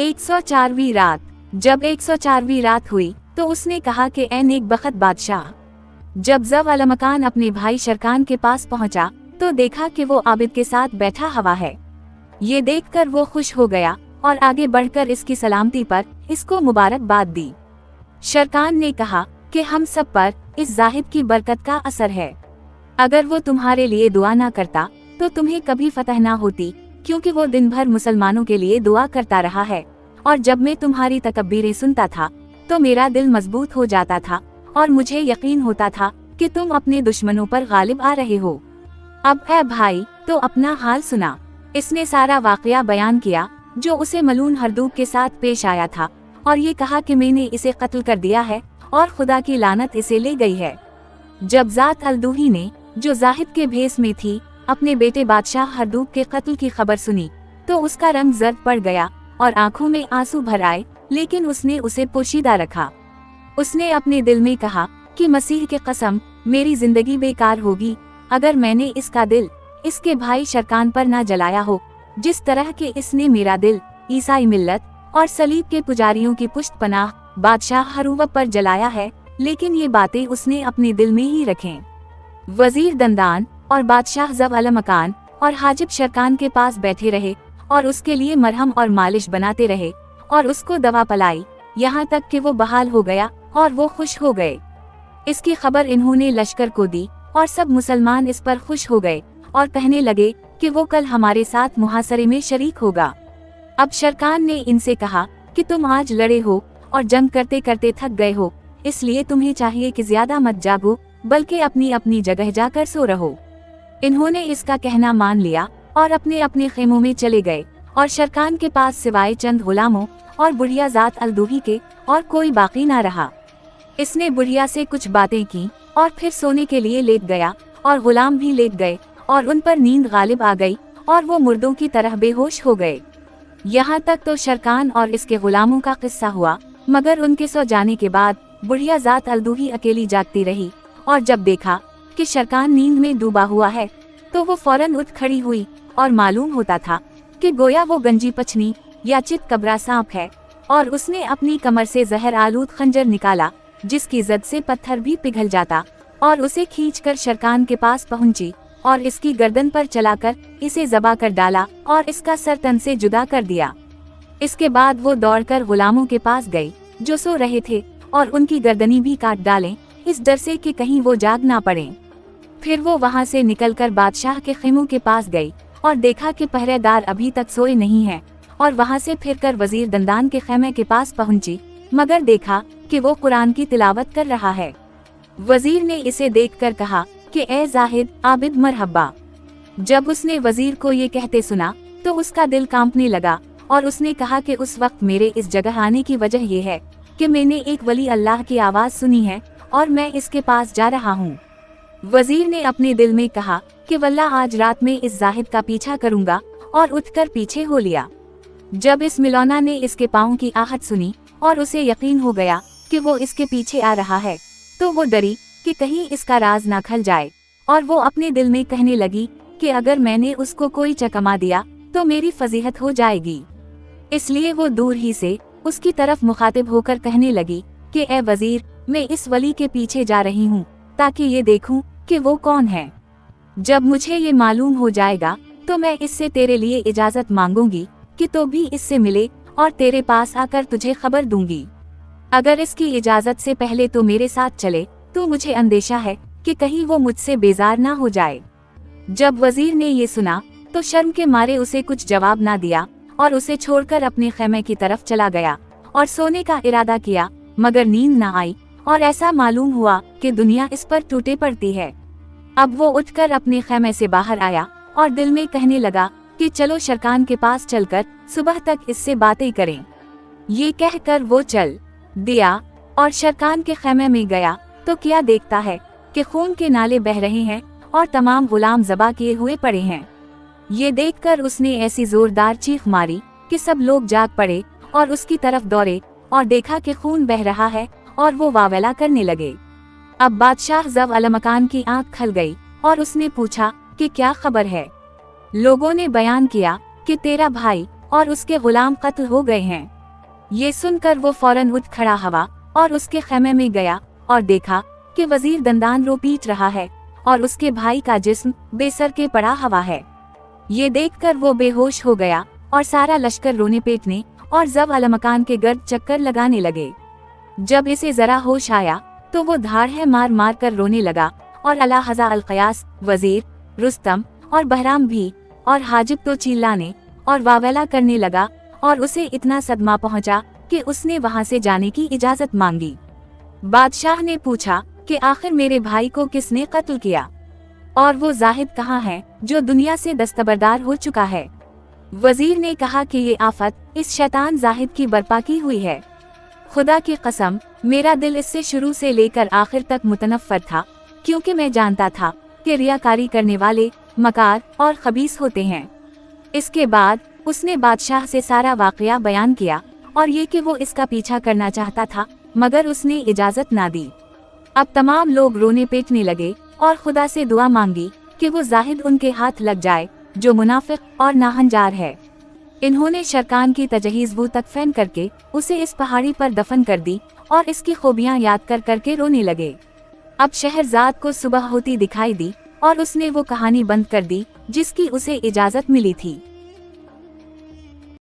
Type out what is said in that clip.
104वीं रात। जब 104वीं रात हुई तो उसने कहा कि ऐ नेक बख्त बादशाह। जब ज़व अलमकान अपने भाई शरकान के पास पहुंचा तो देखा कि वो आबिद के साथ बैठा हुआ है। ये देखकर वो खुश हो गया और आगे बढ़कर इसकी सलामती पर इसको मुबारकबाद दी। शरकान ने कहा कि हम सब पर इस जाहिद की बरकत का असर है। अगर वो तुम्हारे लिए दुआ ना करता तो तुम्हें कभी फतह ना होती, क्योंकि वो दिन भर मुसलमानों के लिए दुआ करता रहा है। और जब मैं तुम्हारी तकब्बीरें सुनता था तो मेरा दिल मजबूत हो जाता था और मुझे यकीन होता था कि तुम अपने दुश्मनों पर गालिब आ रहे हो। अब ऐ भाई तो अपना हाल सुना। इसने सारा वाकया बयान किया जो उसे मलून हरदूब के साथ पेश आया था और ये कहा कि मैंने इसे कत्ल कर दिया है और खुदा की लानत इसे ले गई है। जब ज़ात अल-दूही ने, जो जाहिद के भेस में थी, अपने बेटे बादशाह हरदूब के कत्ल की खबर सुनी तो उसका रंग जर्द पड़ गया और आंखों में आंसू भर आए, लेकिन उसने उसे पोशीदा रखा। उसने अपने दिल में कहा कि मसीह के कसम, मेरी जिंदगी बेकार होगी अगर मैंने इसका दिल इसके भाई शरकान पर ना जलाया हो, जिस तरह के इसने मेरा दिल ईसाई मिल्लत और सलीब के पुजारियों की पुष्ट पनाह बादशाह हरूब पर जलाया है। लेकिन ये बातें उसने अपने दिल में ही रखें। वजीर दंदान और बादशाह ज़व अलमकान और हाजिब शरकान के पास बैठे रहे और उसके लिए मरहम और मालिश बनाते रहे और उसको दवा पिलाई, यहाँ तक कि वो बहाल हो गया और वो खुश हो गए। इसकी खबर इन्होंने लश्कर को दी और सब मुसलमान इस पर खुश हो गए और कहने लगे कि वो कल हमारे साथ मुहासरे में शरीक होगा। अब शरकान ने इनसे कहा कि तुम आज लड़े हो और जंग करते करते थक गए हो, इसलिए तुम्हें चाहिए कि ज्यादा मत जागो, बल्कि अपनी अपनी जगह जाकर सो रहो। इन्होंने इसका कहना मान लिया और अपने अपने खेमों में चले गए और शरकान के पास सिवाय चंद गुलामों और बुढ़िया ज़ात अल-दूही के और कोई बाकी ना रहा। इसने बुढ़िया से कुछ बातें की और फिर सोने के लिए लेट गया और गुलाम भी लेट गए और उन पर नींद गालिब आ गई और वो मुर्दों की तरह बेहोश हो गए। यहाँ तक तो शरकान और इसके गुलामों का किस्सा हुआ, मगर उनके सो जाने के बाद बुढ़िया ज़ात अल-दूही अकेली जागती रही और जब देखा कि शरकान नींद में डूबा हुआ है तो वो फौरन उठ खड़ी हुई और मालूम होता था कि गोया वो गंजी पछनी या चित कबरा सांप है। और उसने अपनी कमर से जहर आलूद खंजर निकाला, जिसकी जद से पत्थर भी पिघल जाता, और उसे खींचकर शरकान के पास पहुंची और इसकी गर्दन पर चलाकर इसे ज़बा कर डाला और इसका सर तन से जुदा कर दिया। इसके बाद वो दौड़कर गुलामों के पास गई जो सो रहे थे और उनकी गर्दनी भी काट डालें, इस डर से कि कहीं वो जाग ना पड़े। फिर वो वहां से निकलकर बादशाह के खेमों के पास गई और देखा कि पहरेदार अभी तक सोए नहीं हैं, और वहां से फिरकर वजीर दंदान के खेमे के पास पहुंची, मगर देखा कि वो कुरान की तिलावत कर रहा है। वजीर ने इसे देखकर कहा कि ए जाहिद आबिद मरहबा। जब उसने वजीर को ये कहते सुना तो उसका दिल कांपने लगा और उसने कहा कि उस वक्त मेरे इस जगह आने की वजह ये है कि मैंने एक वली अल्लाह की आवाज़ सुनी है और मैं इसके पास जा रहा हूँ। वजीर ने अपने दिल में कहा कि वल्लाह आज रात में इस जाहिद का पीछा करूँगा, और उठकर पीछे हो लिया। जब इस मिलौना ने इसके पाँव की आहट सुनी और उसे यकीन हो गया कि वो इसके पीछे आ रहा है, तो वो डरी कि कहीं इसका राज ना खल जाए, और वो अपने दिल में कहने लगी कि अगर मैंने उसको कोई चकमा दिया तो मेरी फजीहत हो जाएगी। इसलिए वो दूर ही से उसकी तरफ मुखातिब होकर कहने लगी कि ए वजीर, मैं इस वली के पीछे जा रही हूँ ताकि ये देखूं कि वो कौन है। जब मुझे ये मालूम हो जाएगा तो मैं इससे तेरे लिए इजाजत मांगूंगी कि तो भी इससे मिले और तेरे पास आकर तुझे खबर दूंगी। अगर इसकी इजाजत से पहले तो मेरे साथ चले तो मुझे अंदेशा है कि कहीं वो मुझसे बेजार ना हो जाए। जब वजीर ने ये सुना तो शर्म के मारे उसे कुछ जवाब ना दिया और उसे छोड़कर अपने खेमे की तरफ चला गया और सोने का इरादा किया, मगर नींद ना आई और ऐसा मालूम हुआ कि दुनिया इस पर टूटे पड़ती है। अब वो उठकर अपने खेमे से बाहर आया और दिल में कहने लगा कि चलो शरकान के पास चलकर सुबह तक इससे बातें करें। ये कहकर वो चल दिया और शरकान के खेमे में गया तो क्या देखता है कि खून के नाले बह रहे हैं और तमाम गुलाम ज़बा किए हुए पड़े हैं। ये देखकर उसने ऐसी जोरदार चीख मारी कि सब लोग जाग पड़े और उसकी तरफ दौड़े और देखा कि खून बह रहा है और वो वावेला करने लगे। अब बादशाह ज़व अलमकान की आंख खल गई और उसने पूछा कि क्या खबर है। लोगों ने बयान किया कि तेरा भाई और उसके गुलाम कत्ल हो गए हैं। ये सुनकर वो फौरन उठ खड़ा हुआ और उसके खेमे में गया और देखा कि वजीर दंदान रो पीट रहा है और उसके भाई का जिस्म बेसर के पड़ा हुआ है। ये देखकर वो बेहोश हो गया और सारा लश्कर रोने पीटने और जब अलमकान के गर्द चक्कर लगाने लगे। जब इसे जरा होश आया तो वो धाड़े मार मार कर रोने लगा और अलहज़ा अलकयास, वजीर, रुस्तम और बहराम भी और हाजिब तो चिल्लाने और वावेला करने लगा और उसे इतना सदमा पहुंचा कि उसने वहां से जाने की इजाजत मांगी। बादशाह ने पूछा कि आखिर मेरे भाई को किसने कत्ल किया और वो जाहिद कहाँ है जो दुनिया से दस्तबरदार हो चुका है। वजीर ने कहा कि ये आफत इस शैतान जाहिद की बर्पा की हुई है। खुदा की कसम, मेरा दिल इससे शुरू से लेकर आखिर तक मुतनफ़्फ़र था, क्योंकि मैं जानता था कि रियाकारी करने वाले मकार और खबीस होते हैं। इसके बाद उसने बादशाह से सारा वाक़या बयान किया और ये कि वो इसका पीछा करना चाहता था, मगर उसने इजाज़त ना दी। अब तमाम लोग रोने पीटने लगे और खुदा से दुआ मांगी कि वो जाहिद उनके हाथ लग जाए जो मुनाफिक और नाहंजार है। इन्होंने शरकान की तजहीज़ वो तक फैन करके उसे इस पहाड़ी पर दफन कर दी और इसकी खूबियाँ याद कर करके रोने लगे। अब शहरजाद को सुबह होती दिखाई दी और उसने वो कहानी बंद कर दी जिसकी उसे इजाज़त मिली थी।